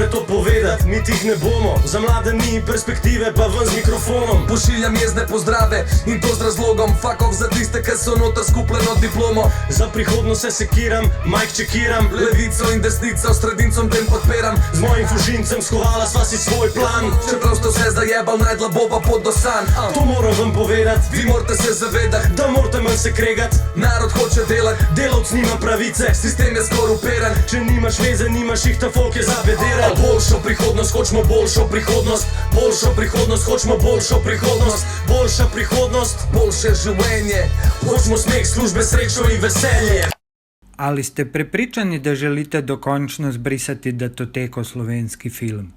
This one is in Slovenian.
more to povedati, mi tih ne bomo. Za mlade ni perspektive, pa ven z mikrofonom. Pošiljam jezne pozdrave in to z razlogom. Fuck off za tiste, ki so noter skupljeno diplomo. Za prihodnost se sekiram, majk čekiram. Levico in desnico, s sredincom tem podpiram. Z mojim fužincem skovala sva si svoj plan. Čeprav ste vse zajebal, najdla bova pot do sanj. To moram vam povedati, Vi morate se zavedati, da morate manj se kregat. narod hoče delati, Delavc nima pravice, sistem je skorupiran. če nimaš veze, nimaš jih, ta folk je zabederal. Boljšo prihodnost, hočemo boljšo prihodnost. Boljšo prihodnost, hočemo boljšo prihodnost. Boljša prihodnost, Boljše življenje. hočemo smeh, službe, srečo in veselje. Ali ste prepričani, da želite dokončno zbrisati datoteko slovenski film?